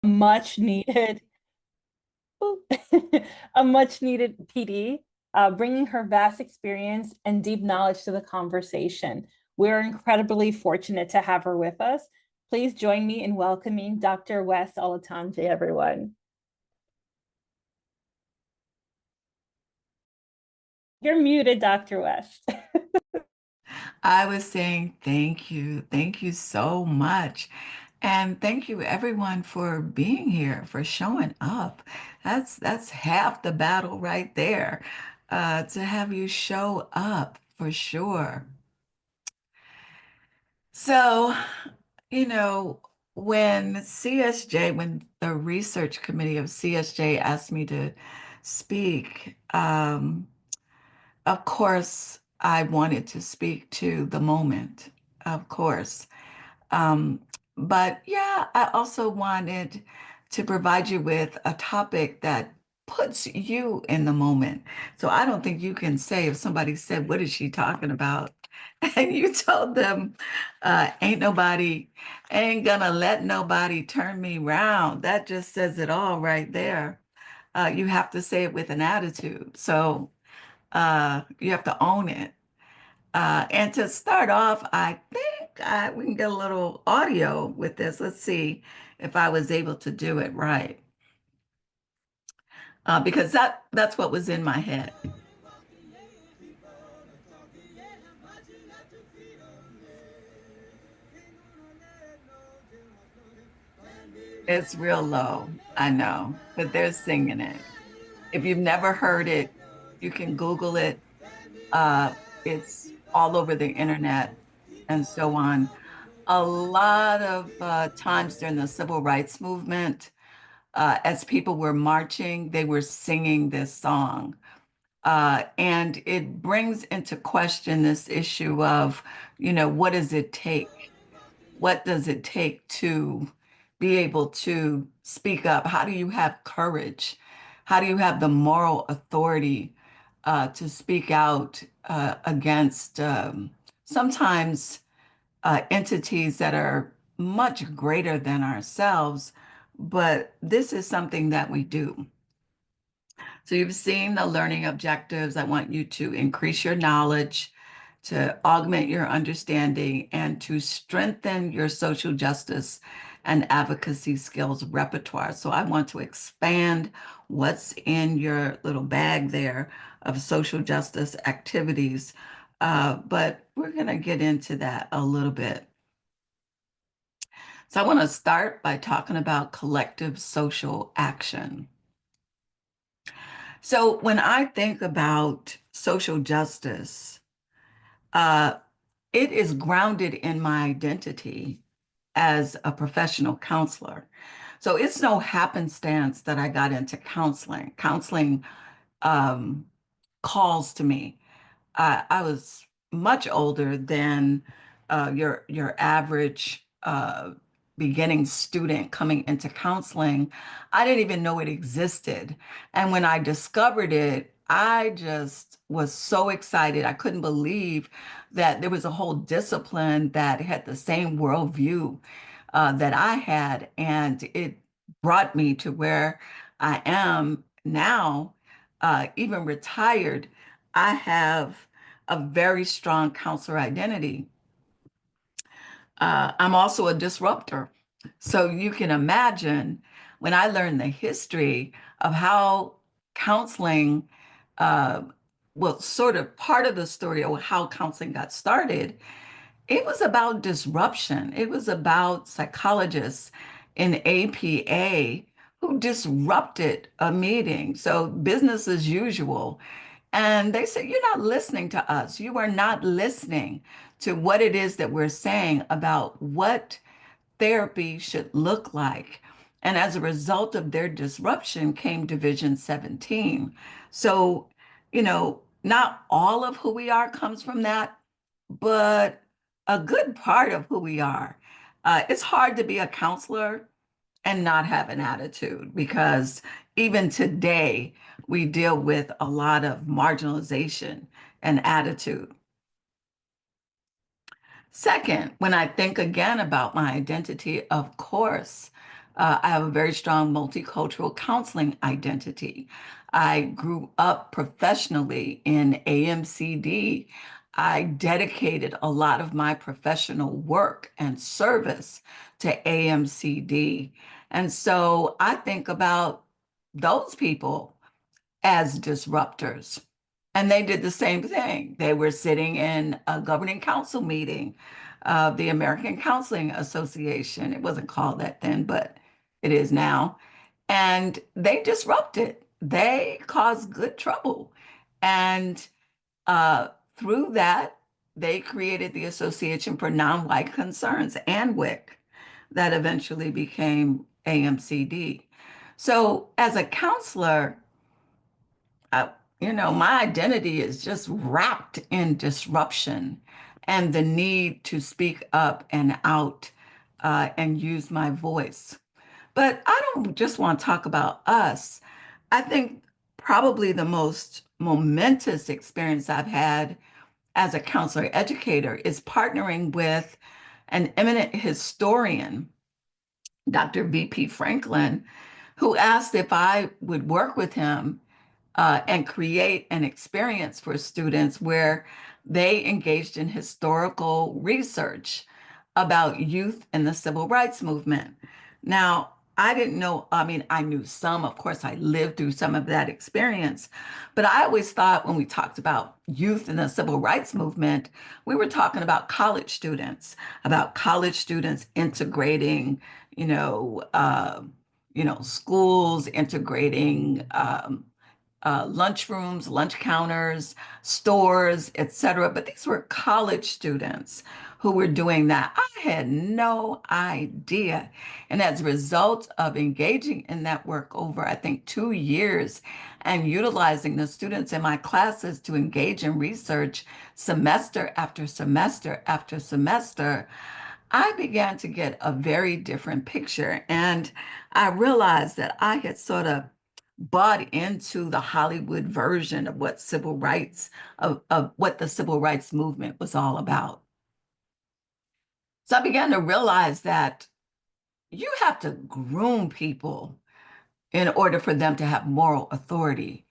much needed, a much needed PD, bringing her vast experience and deep knowledge to the conversation. We're incredibly fortunate to have her with us. Please join me in welcoming Dr. West-Olatunji, everyone. You're muted, Dr. West. I was saying thank you. Thank you so much. And thank you everyone for being here, for showing up. That's half the battle right there. To have you show up for sure. So, you know, when the research committee of CSJ asked me to speak, of course, I wanted to speak to the moment, of course. Um, but yeah, I also wanted to provide you with a topic that puts you in the moment. So I don't think you can say if somebody said, "What is she talking about?" And you told them, ain't gonna let nobody turn me round. That just says it all right there. You have to say it with an attitude. So you have to own it. And to start off, I think we can get a little audio with this. Let's see if I was able to do it right. Because that's what was in my head. It's real low, I know, but they're singing it. If you've never heard it, you can Google it. It's all over the internet and so on. A lot of times during the civil rights movement, as people were marching, they were singing this song. And it brings into question this issue of, what does it take? What does it take to be able to speak up? How do you have courage? How do you have the moral authority to speak out against sometimes entities that are much greater than ourselves? But this is something that we do. So you've seen the learning objectives. I want you to increase your knowledge, to augment your understanding, and to strengthen your social justice and advocacy skills repertoire. So I want to expand what's in your little bag there of social justice activities. But we're going to get into that a little bit. So I want to start by talking about collective social action. So when I think about social justice, uh, it is grounded in my identity as a professional counselor. So it's no happenstance that I got into counseling. Counseling um, calls to me. I was much older than your average beginning student coming into counseling. I didn't even know it existed. And when I discovered it, I just was so excited. I couldn't believe that there was a whole discipline that had the same worldview that I had. And it brought me to where I am now, even retired. I have a very strong counselor identity. I'm also a disruptor. So you can imagine when I learned the history of how counseling, uh, well, sort of part of the story of how counseling got started, it was about disruption. It was about psychologists in APA who disrupted a meeting. So business as usual. And they said, "You're not listening to us. You are not listening to what it is that we're saying about what therapy should look like." And as a result of their disruption came Division 17. So, not all of who we are comes from that, but a good part of who we are. It's hard to be a counselor and not have an attitude because even today we deal with a lot of marginalization and attitude. Second, when I think again about my identity, of course, I have a very strong multicultural counseling identity. I grew up professionally in AMCD. I dedicated a lot of my professional work and service to AMCD. And so I think about those people as disruptors. And they did the same thing. They were sitting in a governing council meeting of the American Counseling Association. It wasn't called that then, but it is now. And they disrupted. They caused good trouble. And through that, they created the Association for Non-White Concerns, ANWIC, that eventually became AMCD. So as a counselor, uh, my identity is just wrapped in disruption and the need to speak up and out and use my voice. But I don't just want to talk about us. I think probably the most momentous experience I've had as a counselor educator is partnering with an eminent historian, Dr. V.P. Franklin, who asked if I would work with him and create an experience for students where they engaged in historical research about youth and the civil rights movement. Now, I didn't know, I mean, I knew some, of course, I lived through some of that experience, but I always thought when we talked about youth and the civil rights movement, we were talking about college students integrating, you know, uh, schools integrating lunchrooms, lunch counters, stores, etc. But these were college students who were doing that. I had no idea. And as a result of engaging in that work over, I think, 2 years and utilizing the students in my classes to engage in research semester after semester after semester, I began to get a very different picture. And I realized that I had sort of bought into the Hollywood version of what civil rights, of what the civil rights movement was all about. So I began to realize that you have to groom people in order for them to have moral authority.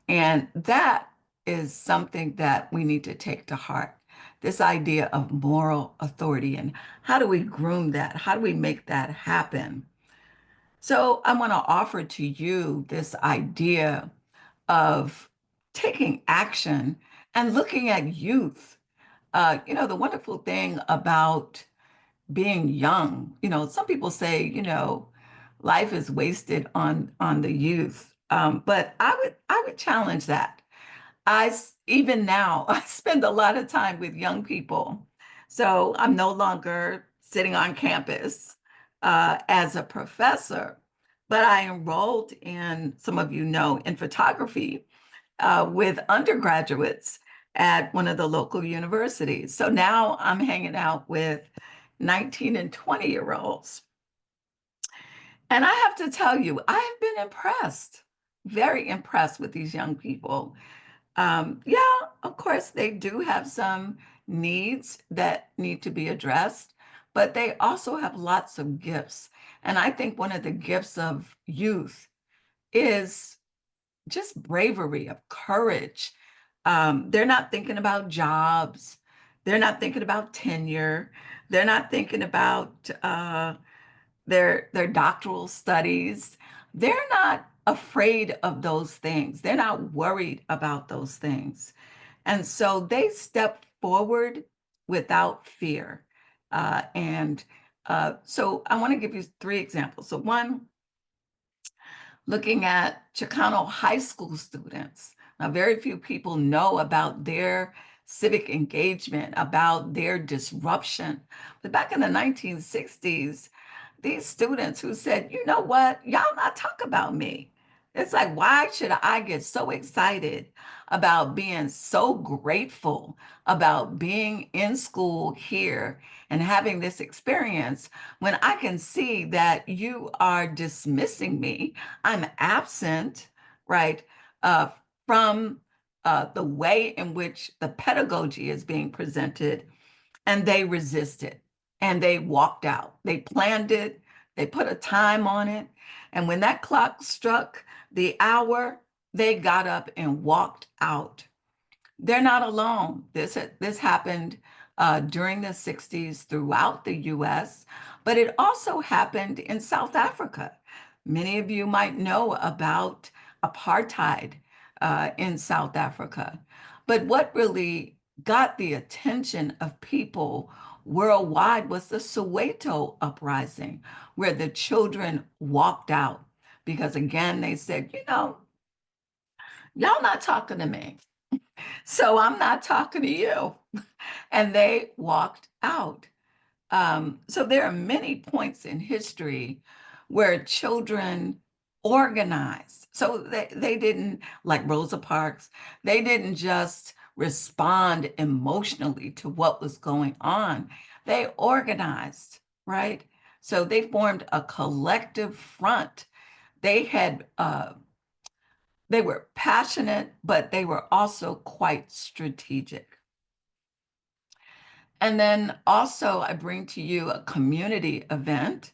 And that is something that we need to take to heart. This idea of moral authority and how do we groom that? How do we make that happen? So I want to offer to you this idea of taking action and looking at youth. The wonderful thing about being young, some people say, life is wasted on the youth. But I would challenge that. Even now, I spend a lot of time with young people. So I'm no longer sitting on campus as a professor, but I enrolled in, some of you know, in photography with undergraduates at one of the local universities. So now I'm hanging out with 19 and 20-year-olds. And I have to tell you, I have been impressed, very impressed with these young people. Yeah, of course, they do have some needs that need to be addressed, but they also have lots of gifts. And I think one of the gifts of youth is just bravery, of courage. They're not thinking about jobs. They're not thinking about tenure. They're not thinking about their doctoral studies. They're not afraid of those things. They're not worried about those things. And so they step forward without fear. And so I want to give you three examples. So one, looking at Chicano high school students. Now, very few people know about their civic engagement, about their disruption. But back in the 1960s, these students who said, you know what, y'all not talk about me. It's like, why should I get so excited about being so grateful about being in school here and having this experience when I can see that you are dismissing me? I'm absent, right, uh, from the way in which the pedagogy is being presented, and they resisted and they walked out. They planned it, They put a time on it. And when that clock struck the hour, they got up and walked out. They're not alone. This happened during the 60s throughout the US, but it also happened in South Africa. Many of you might know about apartheid in South Africa. But what really got the attention of people worldwide was the Soweto uprising, where the children walked out because, again, they said, y'all not talking to me. So I'm not talking to you. And they walked out. So there are many points in history where children organized. So they didn't, like Rosa Parks, they didn't just respond emotionally to what was going on. They organized, right? So they formed a collective front. They had they were passionate, but they were also quite strategic. And then also, I bring to you a community event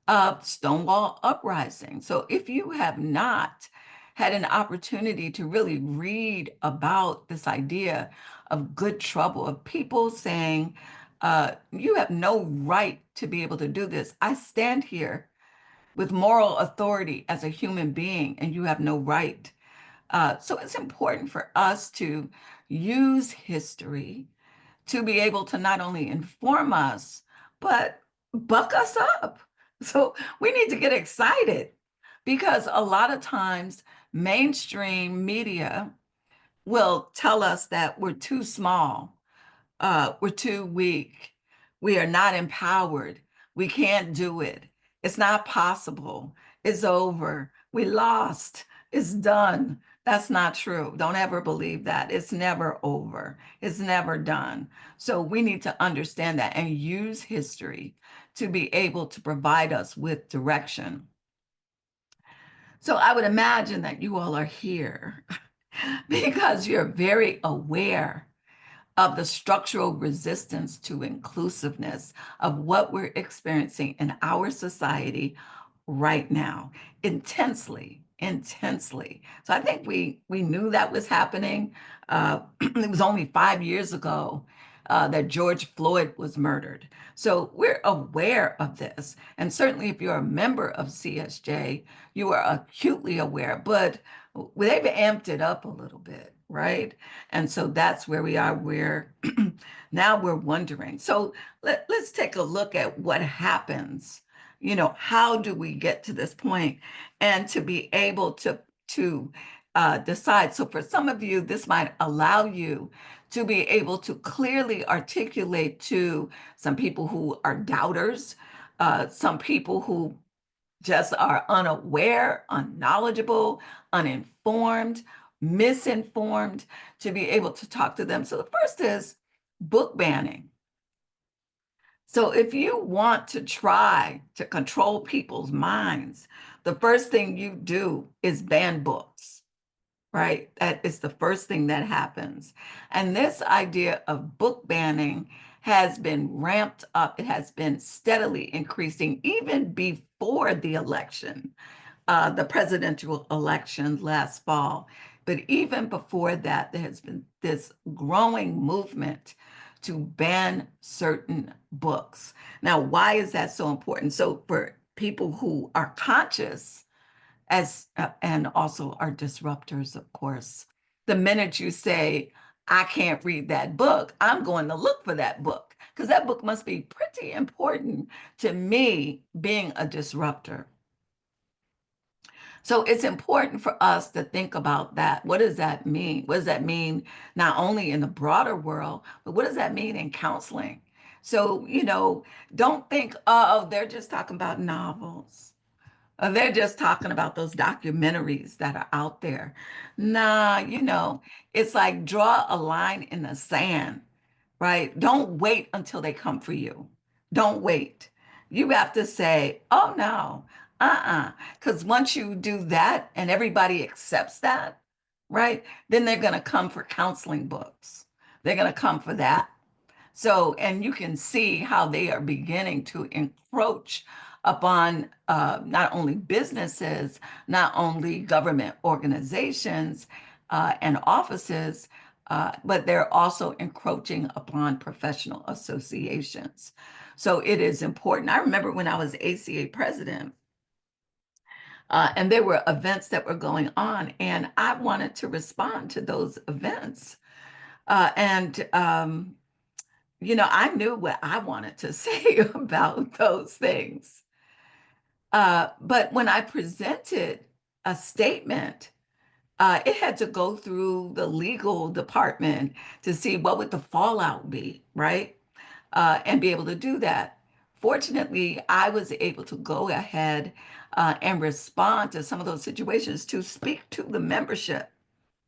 of Stonewall Uprising. So if you have not had an opportunity to really read about this idea of good trouble, of people saying, you have no right to be able to do this. I stand here with moral authority as a human being, and you have no right. So it's important for us to use history to be able to not only inform us, but buck us up. So we need to get excited because a lot of times mainstream media will tell us that we're too small, we're too weak, we are not empowered, we can't do it, it's not possible, it's over, we lost, it's done. That's not true. Don't ever believe that. It's never over. It's never done. So we need to understand that and use history to be able to provide us with direction. So I would imagine that you all are here because you're very aware of the structural resistance to inclusiveness of what we're experiencing in our society right now, intensely, intensely. So I think we knew that was happening. It was only 5 years ago that George Floyd was murdered. So we're aware of this. And certainly if you're a member of CSJ, you are acutely aware, but they've amped it up a little bit, right? And so that's where we are. Now we're wondering. So let's take a look at what happens. How do we get to this point and to be able to decide? So for some of you, this might allow you to be able to clearly articulate to some people who are doubters, some people who just are unaware, unknowledgeable, uninformed, misinformed, to be able to talk to them. So the first is book banning. So if you want to try to control people's minds, the first thing you do is ban books, right? That is the first thing that happens. And this idea of book banning has been ramped up. It has been steadily increasing even before the election, the presidential election last fall. But even before that, there has been this growing movement to ban certain books. Now, why is that so important? So for people who are conscious, and also are disruptors, of course. The minute you say, I can't read that book, I'm going to look for that book because that book must be pretty important to me being a disruptor. So it's important for us to think about that. What does that mean? What does that mean not only in the broader world, but what does that mean in counseling? So, don't think, oh, they're just talking about novels. They're just talking about those documentaries that are out there. Nah, it's like draw a line in the sand, right? Don't wait until they come for you. Don't wait. You have to say, oh no, Because once you do that and everybody accepts that, right? Then they're going to come for counseling books. They're going to come for that. So, and you can see how they are beginning to encroach upon not only businesses, not only government organizations and offices, but they're also encroaching upon professional associations. So it is important. I remember when I was ACA president, and there were events that were going on, and I wanted to respond to those events. And I knew what I wanted to say about those things. But when I presented a statement, it had to go through the legal department to see what would the fallout be, right? And be able to do that. Fortunately, I was able to go ahead and respond to some of those situations to speak to the membership,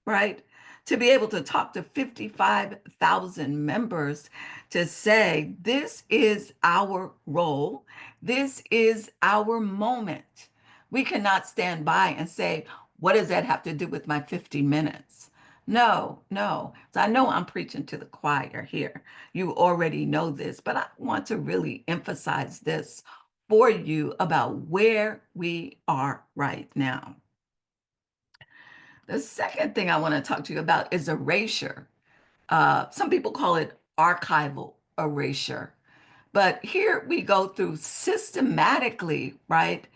right? To be able to talk to 55,000 members to say, this is our role, this is our moment. We cannot stand by and say, what does that have to do with my 50 minutes? No, no. So I know I'm preaching to the choir here. You already know this, but I want to really emphasize this for you about where we are right now. The second thing I want to talk to you about is erasure. Some people call it archival erasure. But here we go through systematically, right?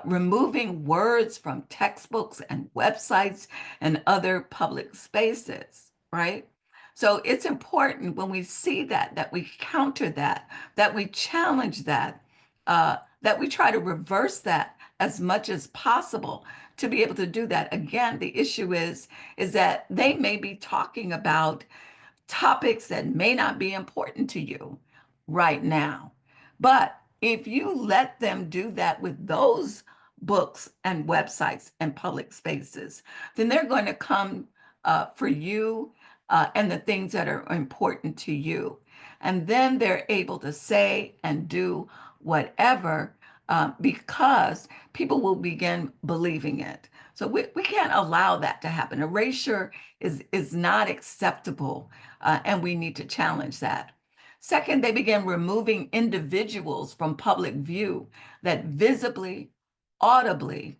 Removing words from textbooks and websites and other public spaces, right? So it's important when we see that we counter that we challenge that we try to reverse that as much as possible to be able to do that. Again, the issue is that they may be talking about topics that may not be important to you right now. But if you let them do that with those books and websites and public spaces, then they're going to come for you and the things that are important to you. And then they're able to say and do whatever because people will begin believing it. So we can't allow that to happen. Erasure is not acceptable, and we need to challenge that. Second, they began removing individuals from public view that visibly, audibly,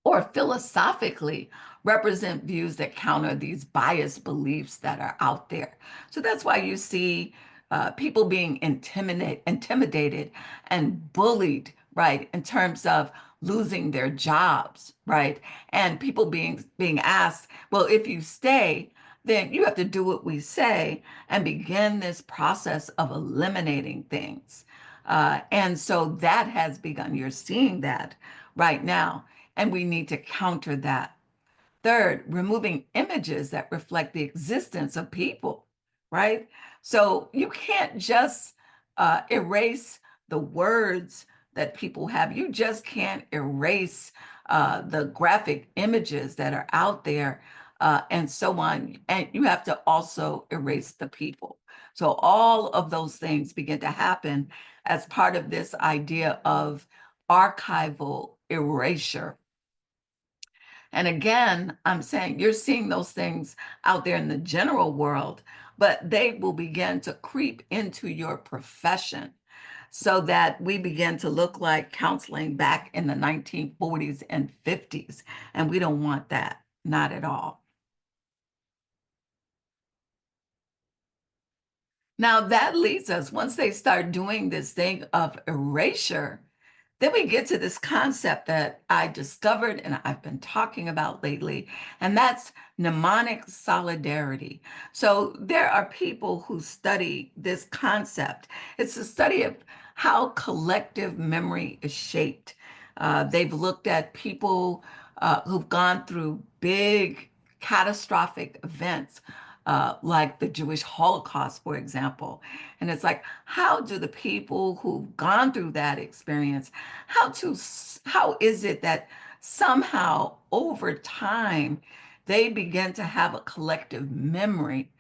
or philosophically represent views that counter these biased beliefs that are out there. So that's why you see people being intimidated and bullied, right, in terms of losing their jobs, right, and people being asked, well, if you stay, then you have to do what we say and begin this process of eliminating things. And so that has begun. You're seeing that right now and we need to counter that. Third, removing images that reflect the existence of people, right? So you can't just erase the words that people have. You just can't erase the graphic images that are out there and so on. And you have to also erase the people. So all of those things begin to happen as part of this idea of archival erasure. And again, I'm saying you're seeing those things out there in the general world, but they will begin to creep into your profession so that we begin to look like counseling back in the 1940s and 50s. And we don't want that, not at all. Now that leads us, once they start doing this thing of erasure, then we get to this concept that I discovered and I've been talking about lately, and that's mnemonic solidarity. So there are people who study this concept. It's a study of how collective memory is shaped. They've looked at people who've gone through big catastrophic events. Like the Jewish Holocaust, for example. And it's like, how do the people who've gone through that experience, how is it that somehow over time they begin to have a collective memory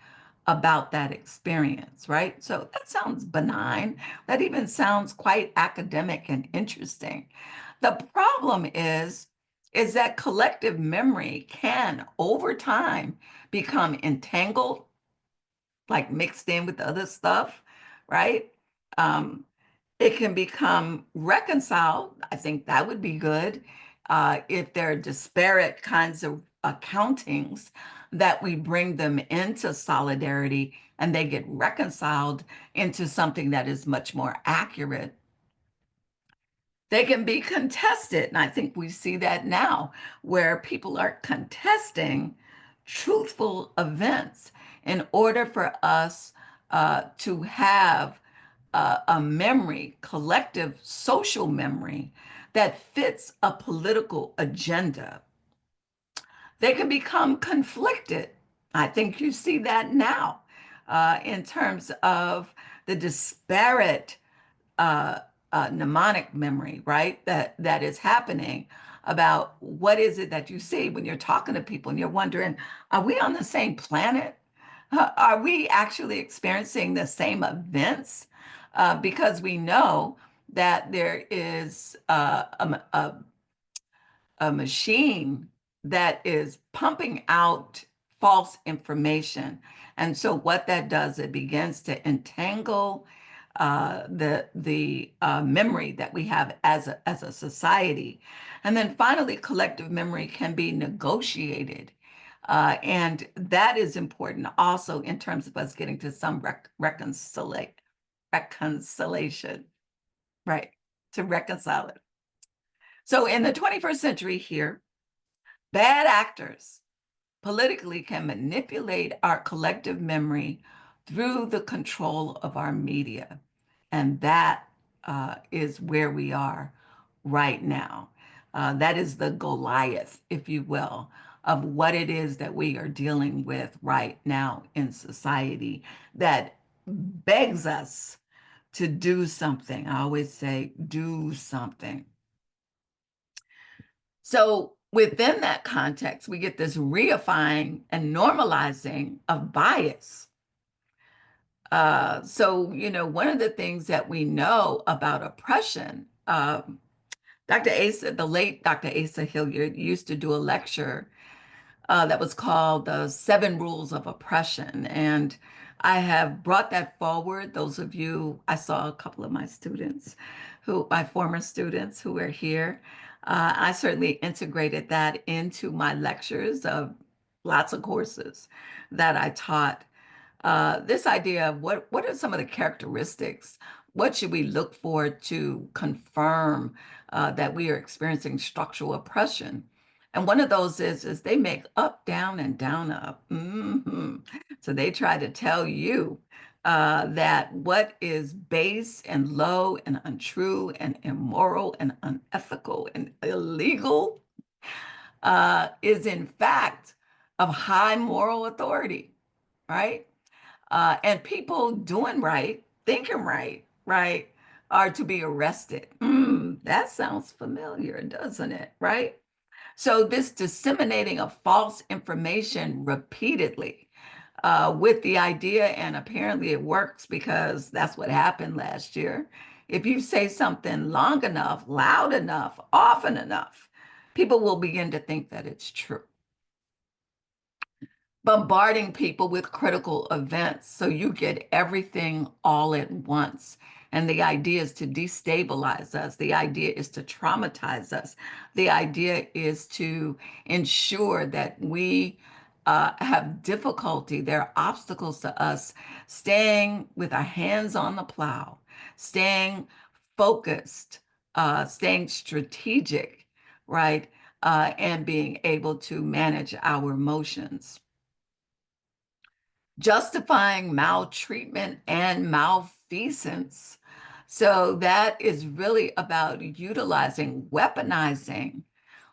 about that experience, right? So that sounds benign. That even sounds quite academic and interesting. The problem is that collective memory can over time become entangled, like mixed in with the other stuff, right? Um, It can become reconciled. I think that would be good. If there are disparate kinds of accountings, that we bring them into solidarity and they get reconciled into something that is much more accurate. They can be contested. And I think we see that now, where people are contesting truthful events in order for us to have a memory, collective social memory that fits a political agenda. They can become conflicted. I think you see that now in terms of the disparate mnemonic memory, right? That is happening about what is it that you see when you're talking to people and you're wondering, are we on the same planet? Are we actually experiencing the same events? Because we know that there is a machine that is pumping out false information. And so what that does, it begins to entangle the memory that we have as a society. And then finally, collective memory can be negotiated. And that is important also in terms of us getting to some reconciliation, right? To reconcile it. So in the 21st century here, bad actors politically can manipulate our collective memory through the control of our media. And that is where we are right now. That is the Goliath, if you will, of what it is that we are dealing with right now in society that begs us to do something. I always say, do something. So within that context, we get this reifying and normalizing of bias. One of the things that we know about oppression, Dr. Asa, the late Dr. Asa Hilliard used to do a lecture that was called the Seven Rules of Oppression. And I have brought that forward. Those of you, I saw a couple of my students my former students who were here. I certainly integrated that into my lectures of lots of courses that I taught. This idea of what are some of the characteristics? What should we look for to confirm that we are experiencing structural oppression? And one of those is they make up, down, and down, up. So they try to tell you that what is base and low and untrue and immoral and unethical and illegal is in fact of high moral authority, right? And people doing right, thinking right, right, are to be arrested. That sounds familiar, doesn't it? Right? So this disseminating of false information repeatedly with the idea, and apparently it works because that's what happened last year. If you say something long enough, loud enough, often enough, people will begin to think that it's true, bombarding people with critical events so you get everything all at once. And the idea is to destabilize us. The idea is to traumatize us. The idea is to ensure that we have difficulty. There are obstacles to us staying with our hands on the plow, staying focused, staying strategic, right? And being able to manage our emotions. Justifying maltreatment and malfeasance. So that is really about utilizing, weaponizing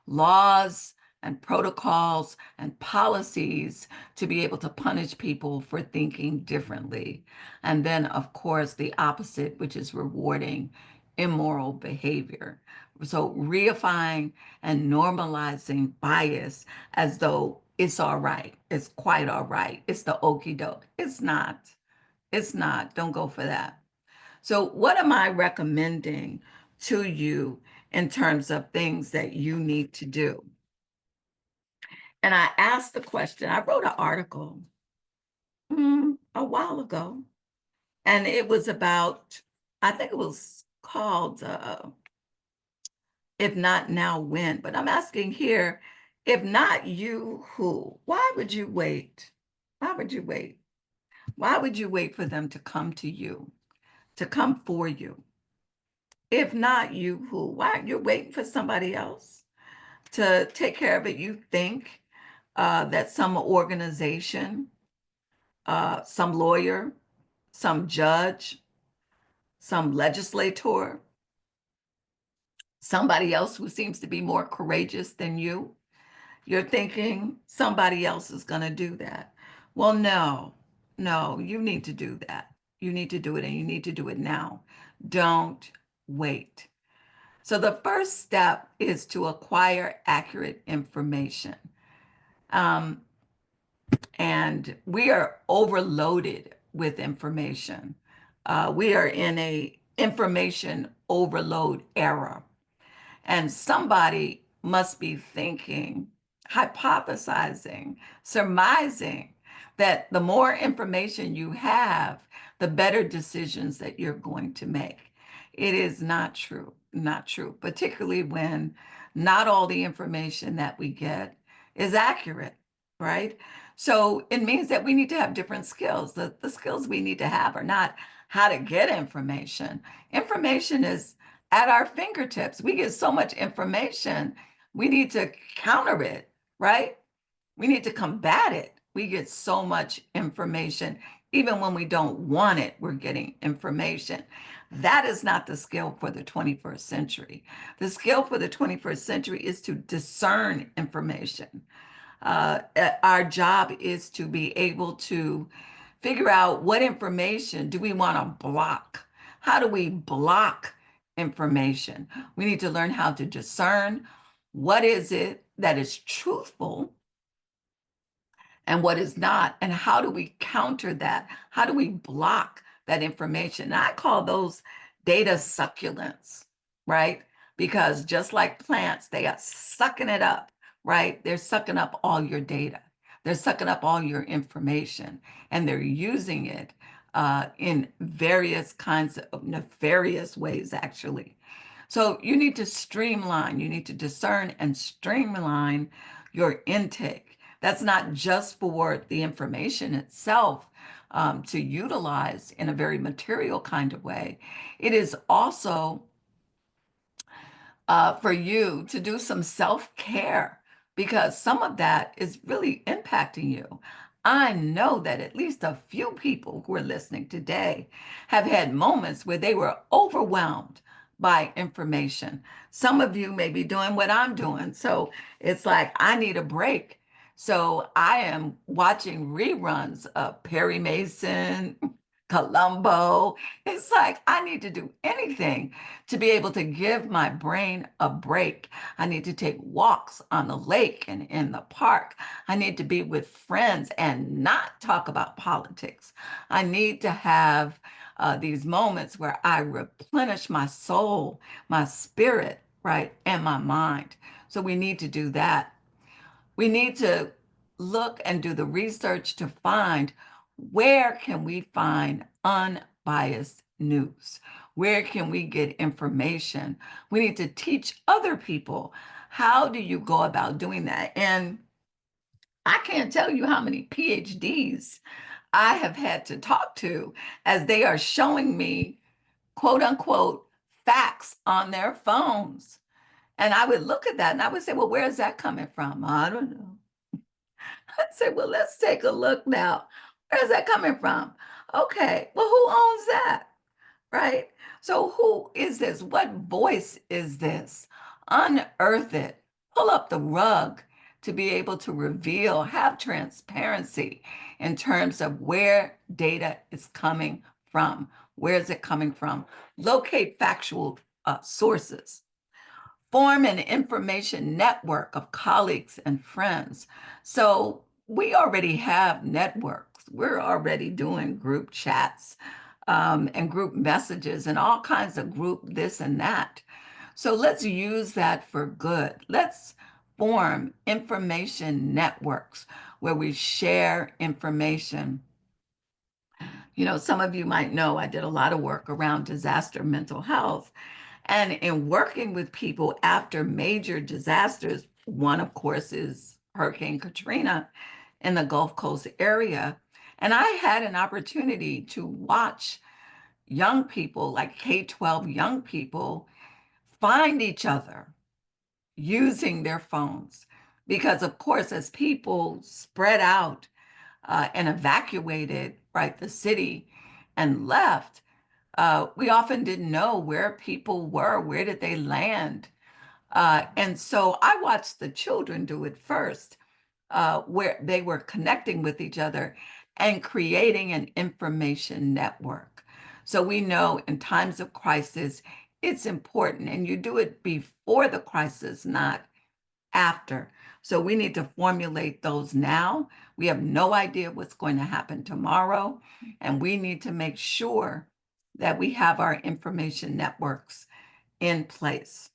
laws and protocols and policies to be able to punish people for thinking differently. And then, of course, the opposite, which is rewarding immoral behavior. So reifying and normalizing bias as though it's all right. It's quite all right. It's the okey doke. It's not. It's not. Don't go for that. So what am I recommending to you in terms of things that you need to do? And I asked the question, I wrote an article a while ago, and it was about, I think it was called If Not Now, When? But I'm asking here, if not you, who? Why would you wait? Why would you wait? Why would you wait for them to come to you, to come for you? If not you, who? Why you're waiting for somebody else to take care of it? You think that some organization, some lawyer, some judge, some legislator, somebody else who seems to be more courageous than you, you're thinking somebody else is going to do that. Well, no, no, you need to do that. You need to do it, and you need to do it now. Don't wait. So the first step is to acquire accurate information. Um, and we are overloaded with information. We are in a information overload era. And somebody must be thinking, hypothesizing, surmising that the more information you have, the better decisions that you're going to make. It is not true, not true, particularly when not all the information that we get is accurate, right? So it means that we need to have different skills. The skills we need to have are not how to get information. Information is at our fingertips. We get so much information. We need to counter it, right? We need to combat it. We get so much information. Even when we don't want it, we're getting information. That is not the skill for the 21st century. The skill for the 21st century is to discern information. Our job is to be able to figure out what information do we want to block? How do we block information? We need to learn how to discern what is it that is truthful and what is not, and how do we counter that? How do we block that information? And I call those data succulents, right? Because just like plants, they are sucking it up, right? They're sucking up all your data. They're sucking up all your information, and they're using it in various kinds of nefarious ways, actually. So you need to streamline, you need to discern and streamline your intake. That's not just for the information itself to utilize in a very material kind of way. It is also for you to do some self-care because some of that is really impacting you. I know that at least a few people who are listening today have had moments where they were overwhelmed by information. Some of you may be doing what I'm doing. So it's like, I need a break. So I am watching reruns of Perry Mason, Columbo. It's like, I need to do anything to be able to give my brain a break. I need to take walks on the lake and in the park. I need to be with friends and not talk about politics. I need to have these moments where I replenish my soul, my spirit, right, and my mind. So we need to do that. We need to look and do the research to find where can we find unbiased news? Where can we get information? We need to teach other people. How do you go about doing that? And I can't tell you how many PhDs I have had to talk to as they are showing me, quote unquote, facts on their phones. And I would look at that and I would say, well, where is that coming from? I don't know. I said, well, let's take a look now. Where's that coming from? Okay, well, who owns that? Right? So who is this? What voice is this? Unearth it. Pull up the rug to be able to reveal, have transparency in terms of where data is coming from. Where is it coming from? Locate factual sources. Form an information network of colleagues and friends. So we already have networks. We're already doing group chats and group messages and all kinds of group this and that. So let's use that for good. Let's form information networks where we share information. Some of you might know I did a lot of work around disaster mental health. And in working with people after major disasters, one, of course, is Hurricane Katrina in the Gulf Coast area. And I had an opportunity to watch young people, like K-12 young people, find each other using their phones. Because, of course, as people spread out and evacuated, right, the city and left, we often didn't know where people were, where did they land. And so I watched the children do it first, where they were connecting with each other and creating an information network. So we know in times of crisis, it's important, and you do it before the crisis, not after. So we need to formulate those now. We have no idea what's going to happen tomorrow, and we need to make sure that we have our information networks in place.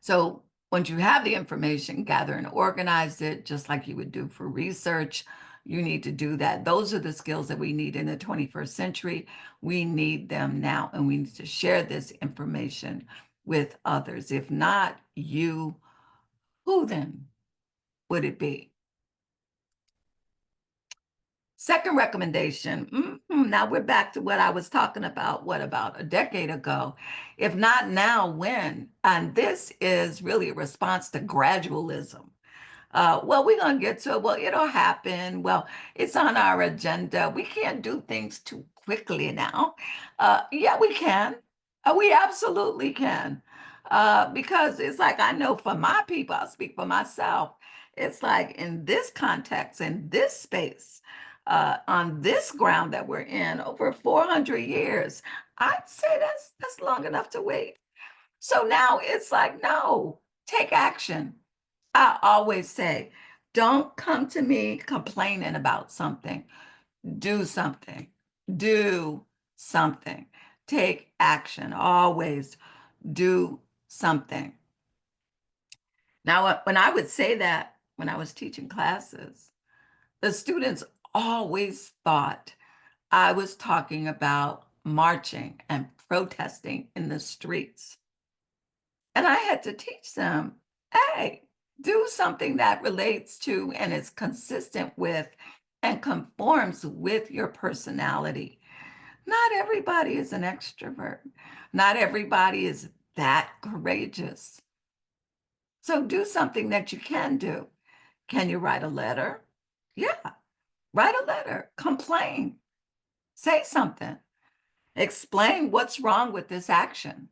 So once you have the information, gather and organize it, just like you would do for research. You need to do that. Those are the skills that we need in the 21st century. We need them now, and we need to share this information with others. If not you, who then would it be? Second recommendation. Now we're back to what I was talking about, what about a decade ago? If not now, when? And this is really a response to gradualism. Well, we're going to get to it. Well, it'll happen. Well, it's on our agenda. We can't do things too quickly now. Yeah, we can. We absolutely can. Because it's like, I know for my people, I'll speak for myself. It's like in this context, in this space, on this ground that we're in, over 400 years, I'd say that's long enough to wait. So now it's like, no, take action. I always say, don't come to me complaining about something. Do something. Do something. Take action. Always do something. Now, when I would say that, when I was teaching classes, the students always thought I was talking about marching and protesting in the streets. And I had to teach them, hey, do something that relates to and is consistent with and conforms with your personality. Not everybody is an extrovert. Not everybody is that courageous. So do something that you can do. Can you write a letter? Yeah, write a letter, complain, say something, explain what's wrong with this action,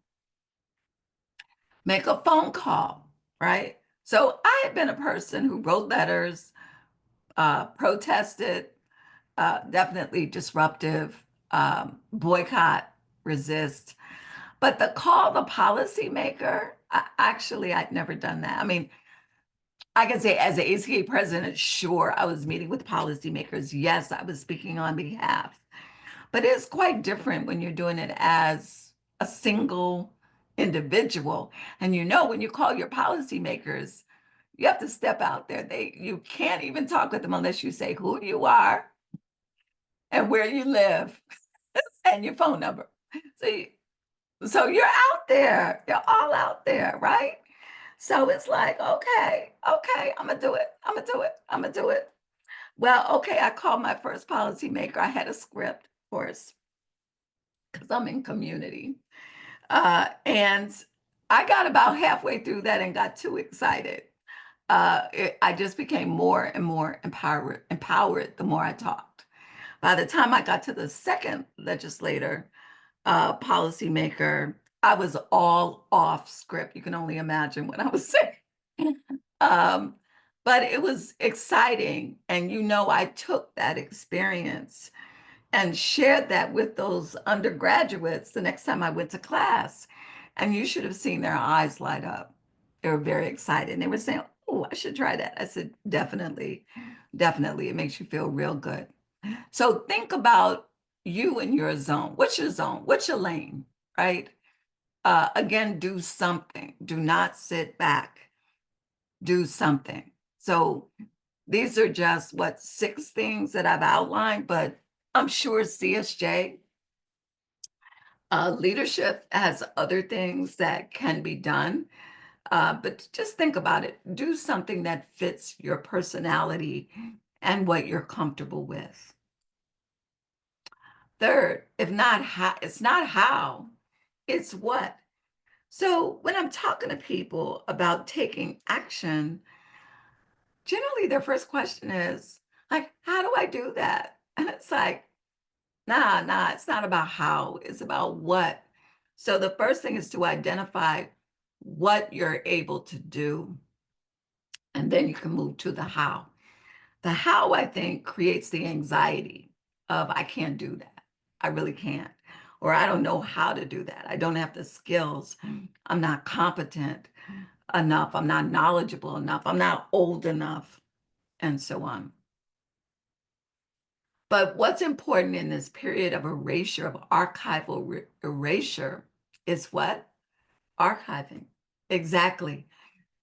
make a phone call, right? So I had been a person who wrote letters, protested, definitely disruptive, boycott, resist. But the call the policymaker, I'd never done that. I mean, I can say as the ACA president, sure, I was meeting with policymakers. Yes, I was speaking on behalf. But it's quite different when you're doing it as a single individual. And when you call your policymakers, you have to step out there. You can't even talk with them unless you say who you are and where you live and your phone number. So, so you're out there. You're all out there, right? So it's like, okay, I'm gonna do it. I'm gonna do it. I'm gonna do it. Well, okay, I called my first policymaker. I had a script, of course, because I'm in community. And I got about halfway through that and got too excited. I just became more and more empowered the more I talked. By the time I got to the second legislator, policymaker, I was all off script. You can only imagine what I was saying. Um, but it was exciting. And I took that experience and shared that with those undergraduates the next time I went to class. And you should have seen their eyes light up. They were very excited. And they were saying, oh, I should try that. I said, definitely, definitely. It makes you feel real good. So think about you and your zone. What's your zone? What's your lane, right? Again, do something. Do not sit back. Do something. So these are just 6 things that I've outlined, but I'm sure CSJ leadership has other things that can be done, but just think about it. Do something that fits your personality and what you're comfortable with. Third, if not how, it's not how, it's what. So when I'm talking to people about taking action, generally their first question is like, how do I do that? And it's like, nah, it's not about how, it's about what. So the first thing is to identify what you're able to do, and then you can move to the how. The how, I think, creates the anxiety of I can't do that. I really can't. Or I don't know how to do that. I don't have the skills. I'm not competent enough. I'm not knowledgeable enough. I'm not old enough, and so on. But what's important in this period of erasure, of archival erasure, is what? Archiving. Exactly.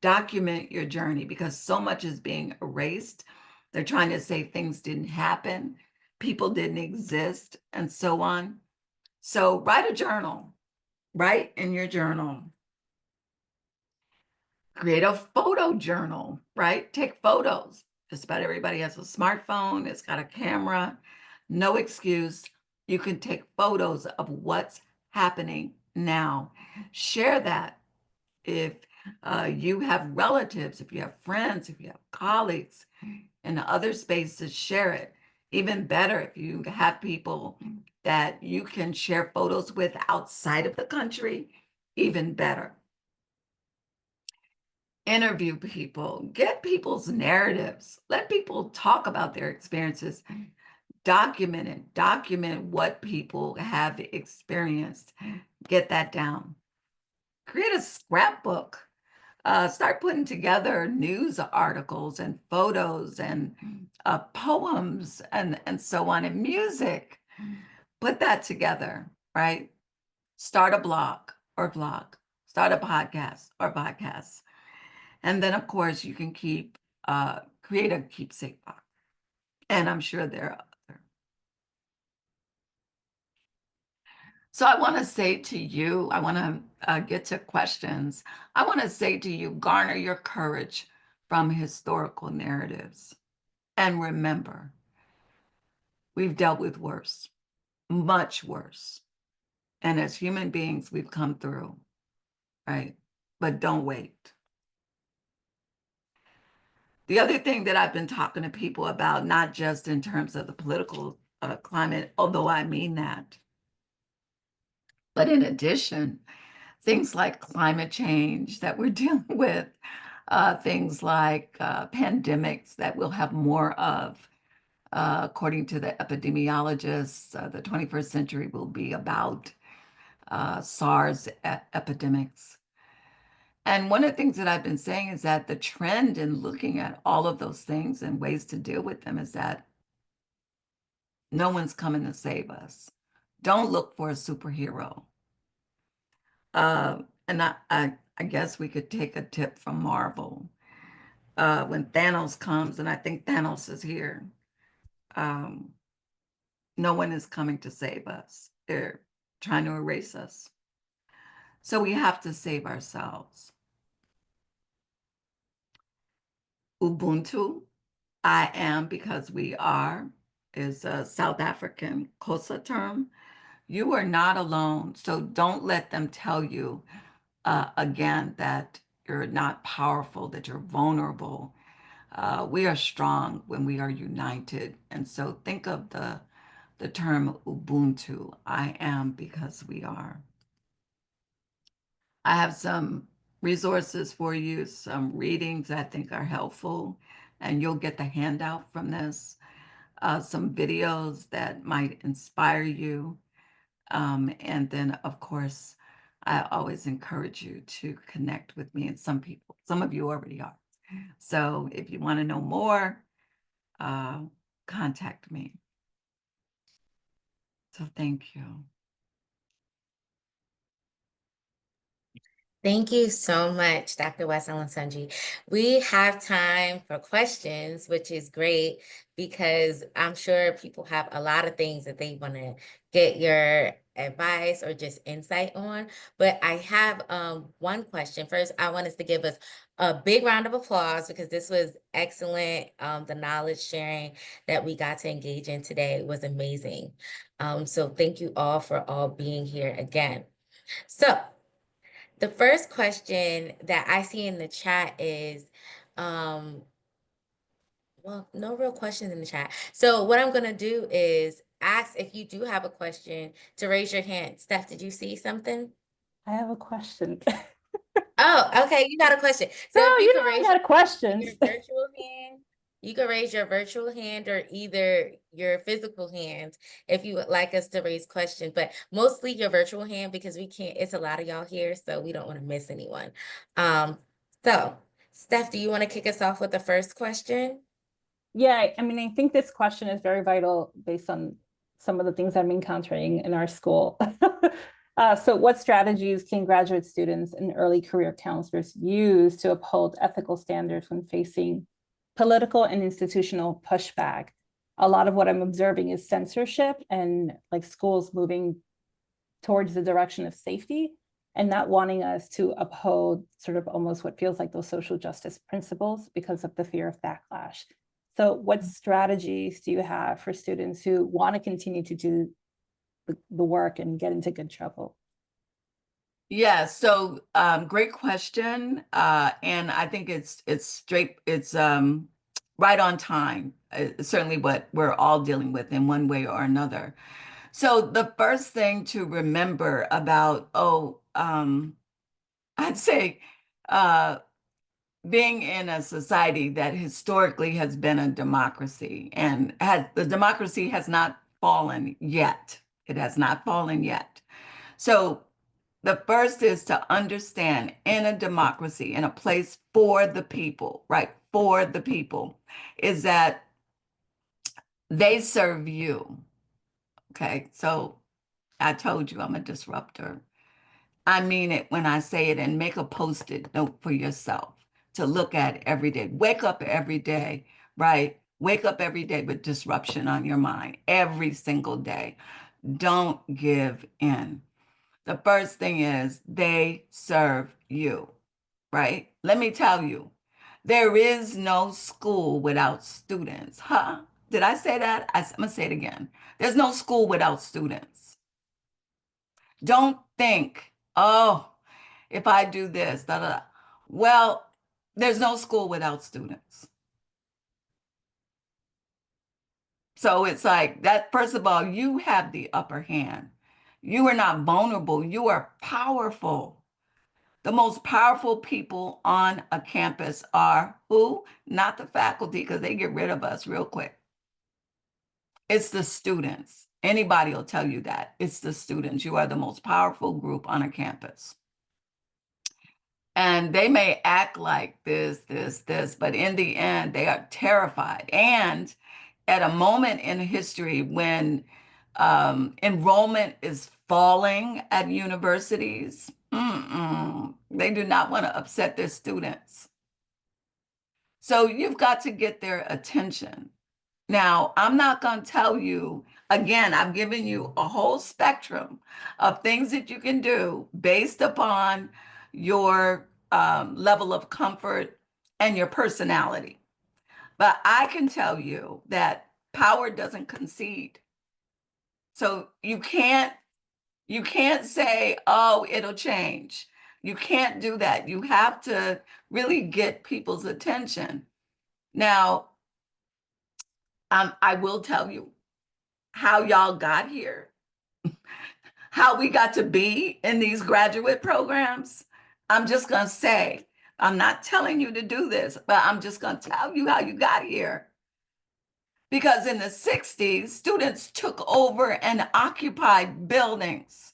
Document your journey because so much is being erased. They're trying to say things didn't happen, people didn't exist, and so on. So write a journal, write in your journal. Create a photo journal, right? Take photos. Just about everybody has a smartphone, it's got a camera, no excuse. You can take photos of what's happening now. Share that if you have relatives, if you have friends, if you have colleagues in other spaces, share it. Even better if you have people that you can share photos with outside of the country, even better. Interview people, get people's narratives, let people talk about their experiences, document it, document what people have experienced, get that down. Create a scrapbook. Start putting together news articles and photos and poems and so on, and music. Put that together, right? Start a blog or vlog. Start a podcast or podcasts. And then, of course, you can create a keepsake box. And I'm sure there are other. So I want to say to you, I want to get to questions. I want to say to you, garner your courage from historical narratives. And remember, we've dealt with worse, much worse. And as human beings, we've come through, right? But don't wait. The other thing that I've been talking to people about, not just in terms of the political climate, although I mean that, but in addition, things like climate change that we're dealing with, things like pandemics that we'll have more of. According to the epidemiologists, the 21st century will be about SARS epidemics. And one of the things that I've been saying is that the trend in looking at all of those things and ways to deal with them is that no one's coming to save us. Don't look for a superhero. And I guess we could take a tip from Marvel. When Thanos comes, and I think Thanos is here, um, no one is coming to save us. They're trying to erase us. So we have to save ourselves. Ubuntu, I am because we are, is a South African Xhosa term. You are not alone. So don't let them tell you again that you're not powerful, that you're vulnerable. We are strong when we are united. And so think of the term Ubuntu, I am because we are. I have some resources for you, some readings I think are helpful, and you'll get the handout from this. Some videos that might inspire you. And then, of course, I always encourage you to connect with me, and some of you already are. So if you want to know more, contact me. So thank you. Thank you so much, Dr. West-Olatunji. We have time for questions, which is great because I'm sure people have a lot of things that they want to get your advice or just insight on. But I have one question. First, I want us to give us a big round of applause because this was excellent. The knowledge sharing that we got to engage in today was amazing. So thank you all for all being here again. So, the first question that I see in the chat is, um, well, no real questions in the chat. So what I'm gonna do is ask if you do have a question to raise your hand. Steph, did you see something? I have a question. Oh, okay, you got a question. No, So if you you know could I raise got your questions. virtual hand, you can raise your virtual hand or either your physical hand if you would like us to raise questions, but mostly your virtual hand because we can't, it's a lot of y'all here, so we don't want to miss anyone. Um, so Steph, do you want to kick us off with the first question? Yeah, I mean, I think this question is very vital based on some of the things I'm encountering in our school. So what strategies can graduate students and early career counselors use to uphold ethical standards when facing political and institutional pushback? A lot of what I'm observing is censorship and like schools moving towards the direction of safety and not wanting us to uphold sort of almost what feels like those social justice principles because of the fear of backlash. So, what strategies do you have for students who want to continue to do the work and get into good trouble? Yeah, so great question. And I think it's right on time. It's certainly what we're all dealing with in one way or another. So the first thing to remember about, I'd say uh, being in a society that historically has been a democracy and the democracy has not fallen yet. It has not fallen yet. So the first is to understand in a democracy, in a place for the people, right? For the people, is that they serve you. Okay. So I told you I'm a disruptor. I mean it when I say it, and make a post-it note for yourself to look at every day. Wake up every day, right? Wake up every day with disruption on your mind every single day. Don't give in. The first thing is they serve you, right? Let me tell you, there is no school without students. Huh? Did I say that? I'm going to say it again. There's no school without students. Don't think, oh, if I do this, da, da, da. Well, there's no school without students. So it's like that, first of all, you have the upper hand. You are not vulnerable. You are powerful. The most powerful people on a campus are who? Not the faculty, because they get rid of us real quick. It's the students. Anybody will tell you that. It's the students. You are the most powerful group on a campus. And they may act like this, but in the end, they are terrified. And at a moment in history when enrollment is falling at universities, they do not want to upset their students. So you've got to get their attention. Now, I'm not going to tell you, again, I've given you a whole spectrum of things that you can do based upon your level of comfort and your personality. But I can tell you that power doesn't concede. So you can't say, "Oh, it'll change." You can't do that. You have to really get people's attention. Now, I will tell you how y'all got here, how we got to be in these graduate programs. I'm just going to say, I'm not telling you to do this, but I'm just going to tell you how you got here. Because in the 60s, students took over and occupied buildings.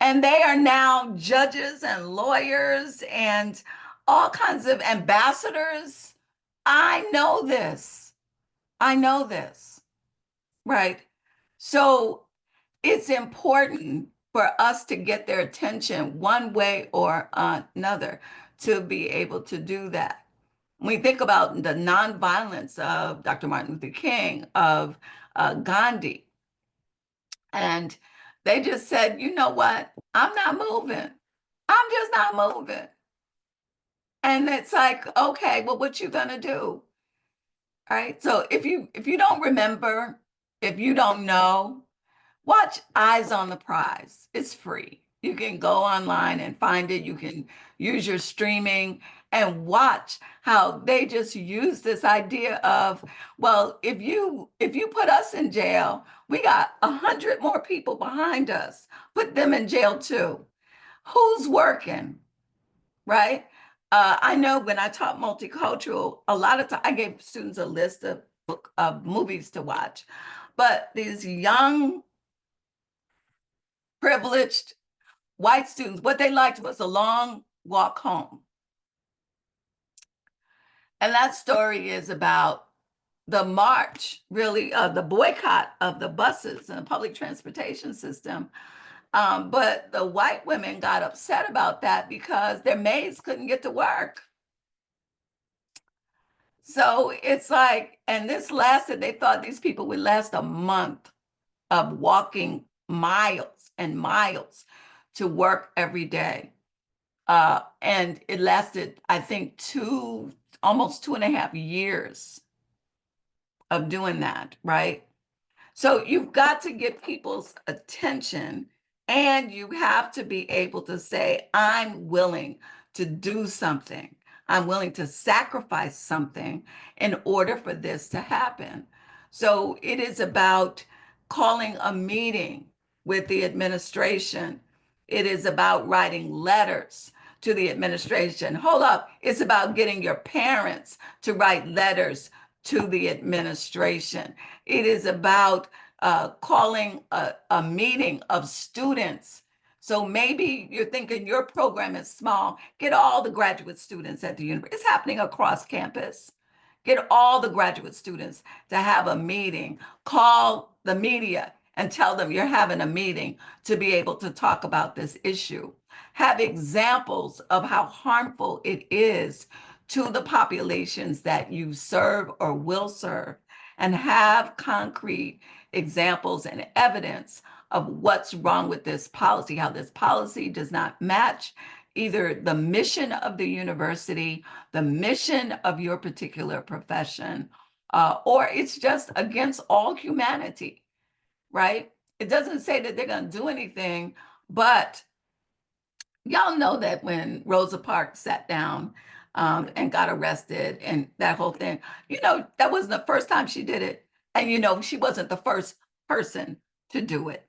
And they are now judges and lawyers and all kinds of ambassadors. I know this. I know this, right? So it's important for us to get their attention one way or another to be able to do that. When we think about the nonviolence of Dr. Martin Luther King, of Gandhi, and they just said, you know what? I'm not moving. I'm just not moving. And it's like, okay, well, what you gonna do? All right. So if you don't remember, if you don't know, watch Eyes on the Prize. It's free. You can go online and find it. You can use your streaming and watch how they just use this idea of, well, if you put us in jail, we got 100 more people behind us. Put them in jail too. Who's working, right? I know when I taught multicultural, a lot of time I gave students a list of movies to watch, but these young privileged white students, what they liked was a long walk home. And that story is about the march, really, the boycott of the buses and the public transportation system. But the white women got upset about that because their maids couldn't get to work. So it's like, and this lasted, they thought these people would last a month of walking miles and miles to work every day. And it lasted, I think, almost 2.5 years of doing that, right? So you've got to get people's attention, and you have to be able to say, I'm willing to do something. I'm willing to sacrifice something in order for this to happen. So it is about calling a meeting with the administration. It is about writing letters to the administration. Hold up, it's about getting your parents to write letters to the administration. It is about calling a meeting of students. So maybe you're thinking your program is small. Get all the graduate students at the university. It's happening across campus. Get all the graduate students to have a meeting. Call the media and tell them you're having a meeting to be able to talk about this issue. Have examples of how harmful it is to the populations that you serve or will serve, and have concrete examples and evidence of what's wrong with this policy, how this policy does not match either the mission of the university, the mission of your particular profession, or it's just against all humanity, right? It doesn't say that they're going to do anything, but y'all know that when Rosa Parks sat down and got arrested and that whole thing, that wasn't the first time she did it. And, she wasn't the first person to do it.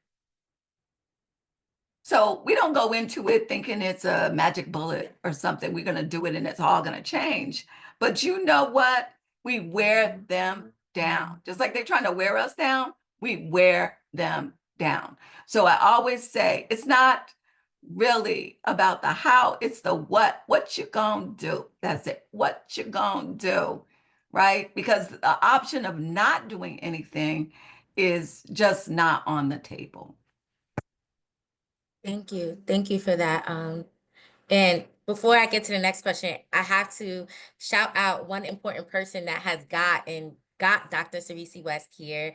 So we don't go into it thinking it's a magic bullet or something. We're going to do it and it's all going to change. But you know what? We wear them down. Just like they're trying to wear us down, we wear them down. So I always say it's not really about the how, it's the what you gonna do. That's it. What you gonna do, right? Because the option of not doing anything is just not on the table. Thank you. Thank you for that. And before I get to the next question, I have to shout out one important person that has got Dr. Cerisi West here.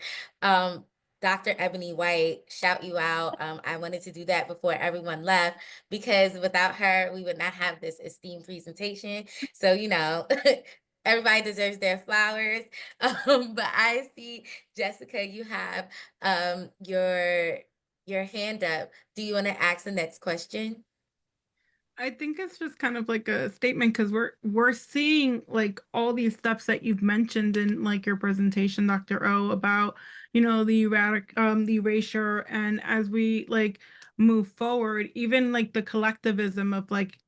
Dr. Ebony White, shout you out. I wanted to do that before everyone left, because without her, we would not have this esteemed presentation. So, everybody deserves their flowers. But I see, Jessica, you have your hand up. Do you want to ask the next question? I think it's just kind of like a statement, because we're seeing like all these steps that you've mentioned in like your presentation, Dr. O, about the erasure, and as we like move forward, even like the collectivism of like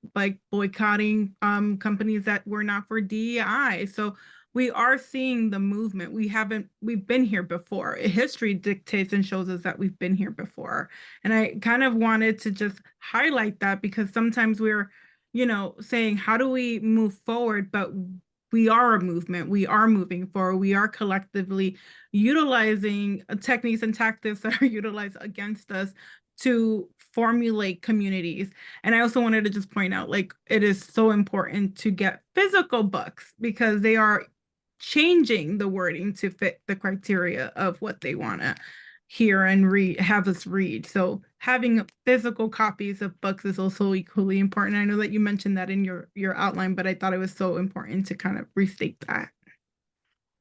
boycotting companies that were not for DEI. So we are seeing the movement. We've been here before. History dictates and shows us that we've been here before. And I kind of wanted to just highlight that, because sometimes we're, saying, how do we move forward? But we are a movement. We are moving forward. We are collectively utilizing techniques and tactics that are utilized against us formulate communities. And I also wanted to just point out, like, it is so important to get physical books because they are changing the wording to fit the criteria of what they want to hear and read, have us read. So having physical copies of books is also equally important. I know that you mentioned that in your outline, but I thought it was so important to kind of restate that.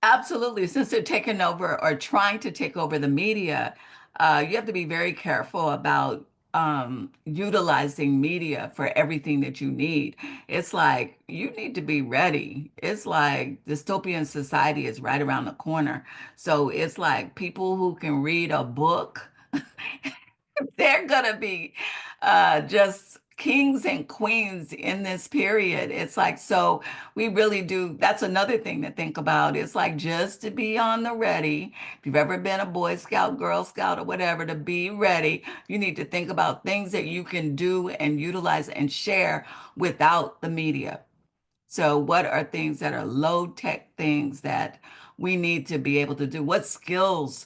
Absolutely. Since they're taking over or trying to take over the media, you have to be very careful about utilizing media for everything that you need. It's like you need to be ready. It's like dystopian society is right around the corner. So it's like people who can read a book, they're gonna be just kings and queens in this period. It's like, so we really do. That's another thing to think about. It's like just to be on the ready. If you've ever been a Boy Scout, Girl Scout, or whatever, to be ready, you need to think about things that you can do and utilize and share without the media. So, what are things that are low tech things that we need to be able to do? What skills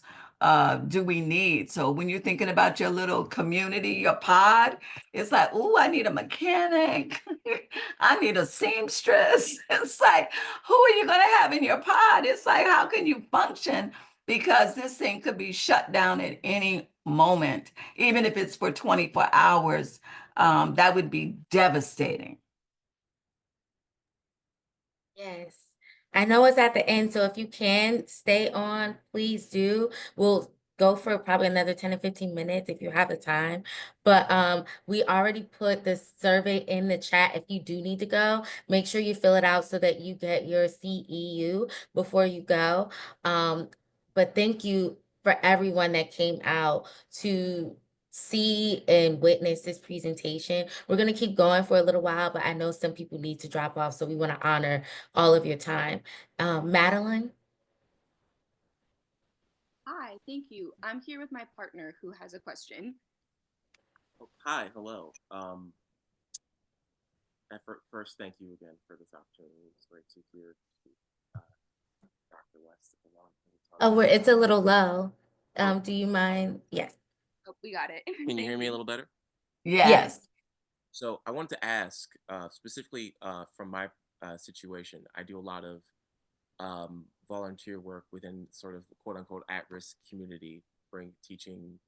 do we need? So, when you're thinking about your little community, your pod, it's like, oh, I need a mechanic. I need a seamstress. It's like, who are you going to have in your pod? It's like, how can you function? Because this thing could be shut down at any moment, even if it's for 24 hours. That would be devastating. Yes. I know it's at the end, so if you can stay on, please do. We'll go for probably another 10 to 15 minutes if you have the time. But we already put the survey in the chat. If you do need to go, make sure you fill it out so that you get your CEU before you go. But thank you for everyone that came out to see and witness this presentation. We're going to keep going for a little while, but I know some people need to drop off, so we want to honor all of your time. Madeline? Hi, thank you. I'm here with my partner who has a question. Oh, hi, hello. First, thank you again for this opportunity. It's great to hear Dr. West along. Oh, it's a little low. Do you mind? Yes. Oh, we got it. Can you hear me a little better? Yes. Yes. So I wanted to ask, specifically from my situation, I do a lot of volunteer work within sort of quote unquote at-risk community, teaching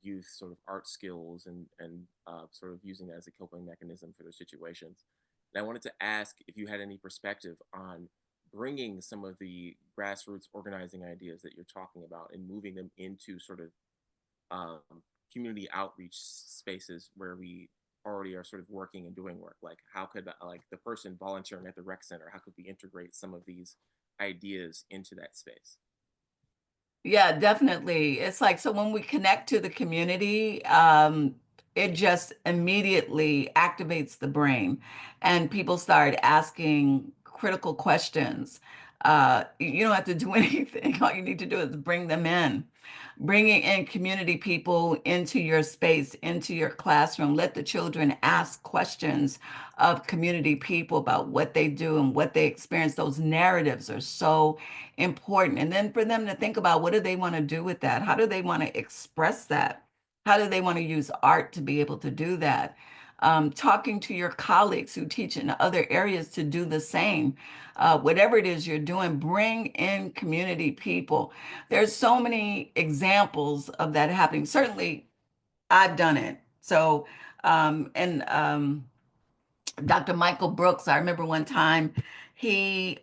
youth sort of art skills and sort of using that as a coping mechanism for their situations. And I wanted to ask if you had any perspective on bringing some of the grassroots organizing ideas that you're talking about and moving them into sort of community outreach spaces where we already are sort of working and doing work. Like how could like the person volunteering at the rec center, how could we integrate some of these ideas into that space? Yeah, definitely. It's like, so when we connect to the community, it just immediately activates the brain and people start asking critical questions. You don't have to do anything. All you need to do is bring them in. Bringing in community people into your space, into your classroom. Let the children ask questions of community people about what they do and what they experience. Those narratives are so important. And then for them to think about what do they want to do with that? How do they want to express that? How do they want to use art to be able to do that? Talking to your colleagues who teach in other areas to do the same. Whatever it is you're doing, bring in community people. There's so many examples of that happening. Certainly, I've done it. So, and Dr. Michael Brooks, I remember one time he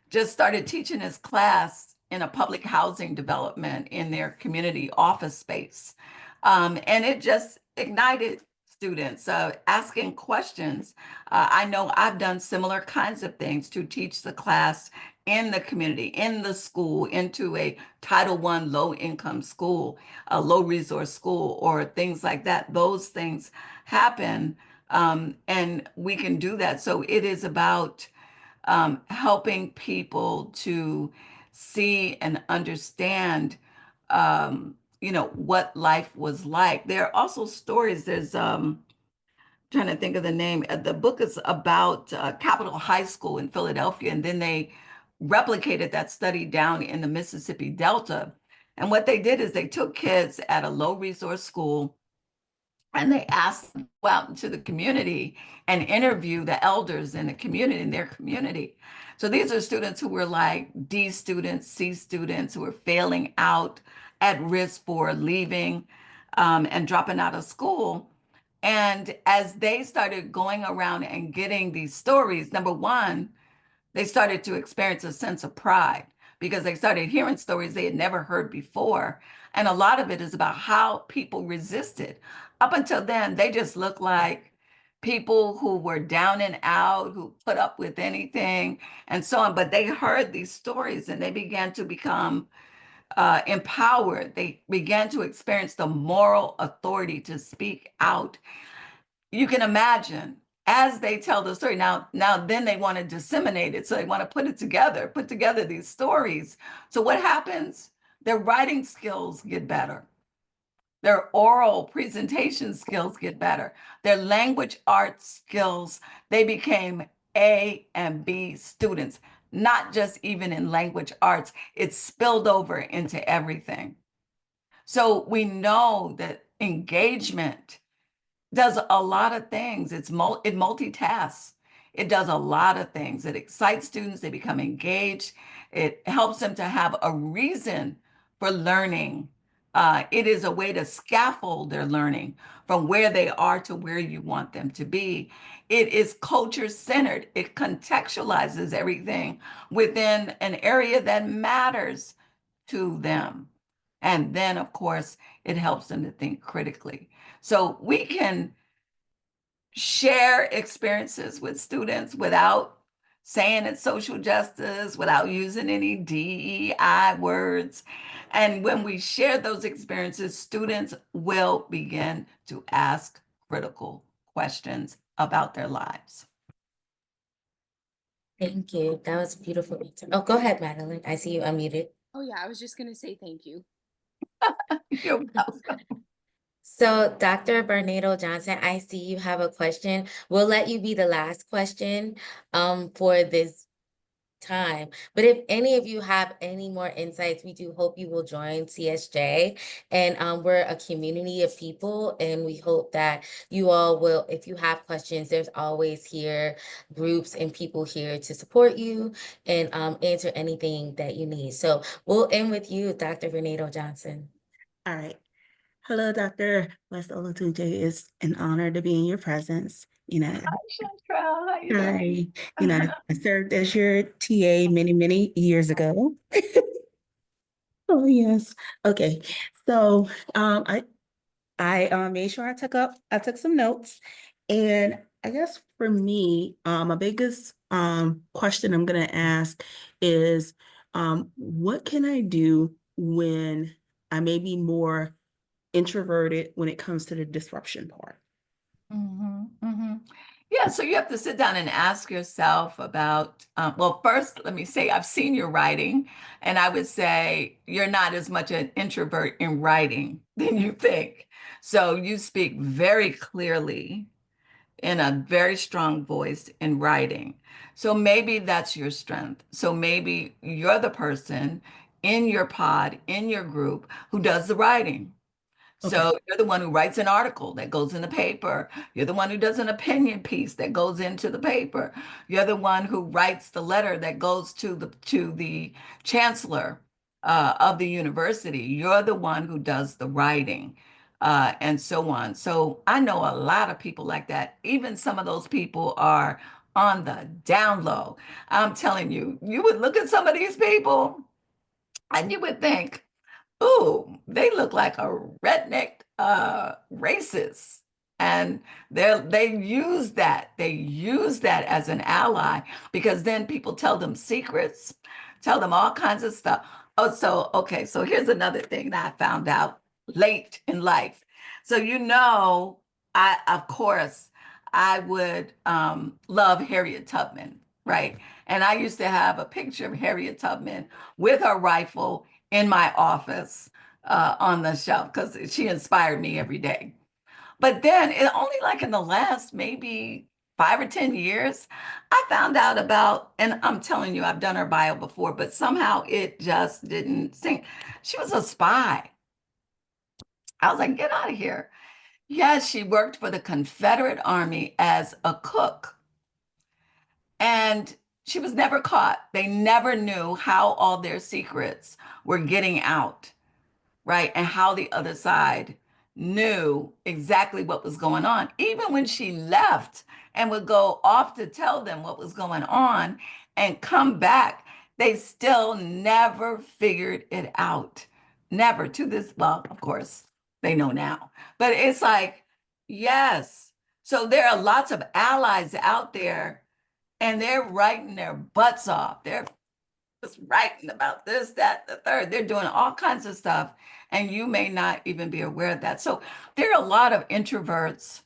just started teaching his class in a public housing development in their community office space. And it just ignited students asking questions. I know I've done similar kinds of things to teach the class in the community, in the school, into a Title I low income school, a low resource school, or things like that. Those things happen. And we can do that. So it is about helping people to see and understand, what life was like. There are also stories. There's trying to think of the name. The book is about Capitol High School in Philadelphia, and then they replicated that study down in the Mississippi Delta. And what they did is they took kids at a low resource school and they asked them to go out into the community and interview the elders in the community, in their community. So these are students who were like D students, C students who were failing out, at risk for leaving and dropping out of school. And as they started going around and getting these stories, number one, they started to experience a sense of pride because they started hearing stories they had never heard before. And a lot of it is about how people resisted. Up until then, they just looked like people who were down and out, who put up with anything and so on. But they heard these stories and they began to become empowered. They began to experience the moral authority to speak out. You can imagine as they tell the story now then they want to disseminate it, so they want to put together these stories. So what happens? Their writing skills get better, their oral presentation skills get better, their language arts skills, they became A and B students, not just even in language arts, it spilled over into everything. So we know that engagement does a lot of things. It multitasks. It does a lot of things. It excites students. They become engaged. It helps them to have a reason for learning. It is a way to scaffold their learning from where they are to where you want them to be. It is culture centered. It contextualizes everything within an area that matters to them. And then, of course, it helps them to think critically. So we can share experiences with students without saying it's social justice, without using any DEI words. And when we share those experiences, students will begin to ask critical questions about their lives. Thank you. That was a beautiful answer. Oh, go ahead, Madeline. I see you unmuted. Oh yeah, I was just gonna say thank you. You're welcome. So, Dr. Bernardo Johnson, I see you have a question. We'll let you be the last question for this time. But if any of you have any more insights, we do hope you will join CSJ. And we're a community of people, and we hope that you all will, if you have questions, there's always here groups and people here to support you and answer anything that you need. So we'll end with you, Dr. Bernardo Johnson. All right. Hello, Dr. West-Olatunji. It's an honor to be in your presence. Hi, Chantrell. How you doing? Hi. I served as your TA many, many years ago. Oh, yes. Okay. So, I made sure I took some notes, and I guess for me, my biggest question I'm gonna ask is, what can I do when I may be more introverted when it comes to the disruption part? Yeah, so you have to sit down and ask yourself about, well, first, let me say, I've seen your writing, and I would say you're not as much an introvert in writing than you think. So you speak very clearly in a very strong voice in writing. So maybe that's your strength. So maybe you're the person in your pod, in your group, who does the writing. Okay. So you're the one who writes an article that goes in the paper. You're the one who does an opinion piece that goes into the paper. You're the one who writes the letter that goes to the chancellor of the university. You're the one who does the writing and so on. So I know a lot of people like that. Even some of those people are on the down low. I'm telling you, you would look at some of these people and you would think, ooh, they look like a redneck racist. And they use that. They use that as an ally because then people tell them secrets, tell them all kinds of stuff. Oh, so okay, so here's another thing that I found out late in life. So I of course I would love Harriet Tubman, right? And I used to have a picture of Harriet Tubman with her rifle in my office on the shelf because she inspired me every day. But then it only like in the last maybe 5 or 10 years, I found out about, and I'm telling you, I've done her bio before, but somehow it just didn't sink. She was a spy. I was like, get out of here. Yes, she worked for the Confederate Army as a cook. And she was never caught. They never knew how all their secrets were getting out, right? And how the other side knew exactly what was going on. Even when she left and would go off to tell them what was going on and come back, they still never figured it out. Never to this, well, of course, they know now. But it's like, yes. So there are lots of allies out there and they're writing their butts off. They're just writing about this, that, the third. They're doing all kinds of stuff, and you may not even be aware of that. So there are a lot of introverts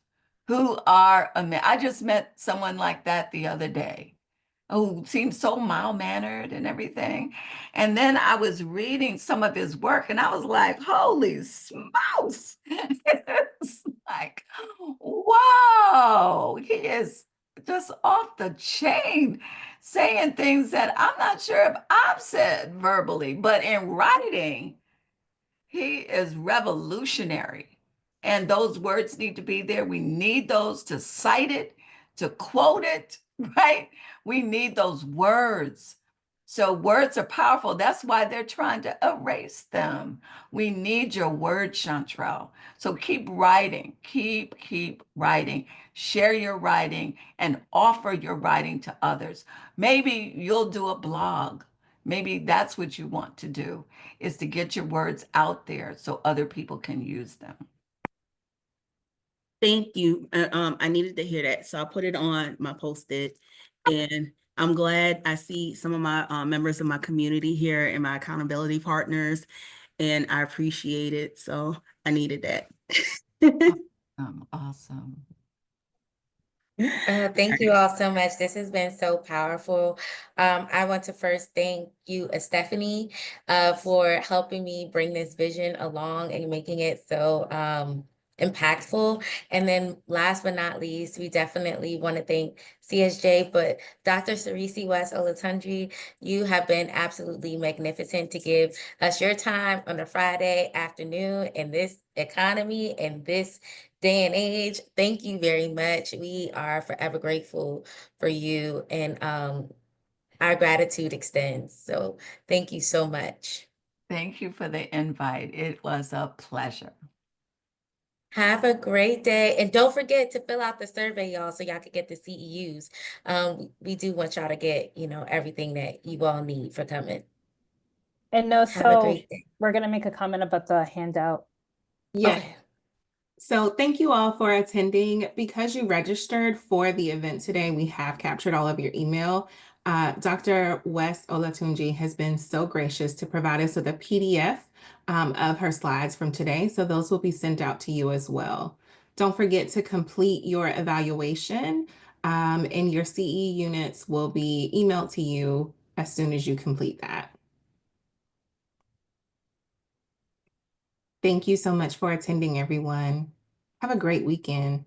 who are, I just met someone like that the other day who seemed so mild-mannered and everything. And then I was reading some of his work, and I was like, holy smokes. It's like, whoa, he is just off the chain, saying things that I'm not sure if I've said verbally, but in writing, he is revolutionary. And those words need to be there. We need those to cite it, to quote it, right? We need those words. So words are powerful. That's why they're trying to erase them. We need your word, Chantrell. So keep writing, keep writing. Share your writing and offer your writing to others. Maybe you'll do a blog. Maybe that's what you want to do, is to get your words out there so other people can use them. Thank you. I needed to hear that, so I put it on my Post-it, and I'm glad I see some of my members of my community here and my accountability partners, and I appreciate it. So I needed that. Awesome. Thank you all so much. This has been so powerful. I want to first thank you, Stephanie, for helping me bring this vision along and making it so impactful. And then last but not least, we definitely want to thank CSJ, but Dr. Sarisi West-Olatunji, you have been absolutely magnificent to give us your time on a Friday afternoon in this economy and this day and age. Thank you very much. We are forever grateful for you, and our gratitude extends. So thank you so much. Thank you for the invite. It was a pleasure. Have a great day. And don't forget to fill out the survey, y'all, so y'all can get the CEUs. We do want y'all to get, everything that you all need for coming. And no, Have a so great day. we're gonna make a comment about the handout. Yeah. Okay. So thank you all for attending. Because you registered for the event today, we have captured all of your email. Dr. West-Olatunji has been so gracious to provide us with a PDF of her slides from today. So those will be sent out to you as well. Don't forget to complete your evaluation, and your CE units will be emailed to you as soon as you complete that. Thank you so much for attending, everyone. Have a great weekend.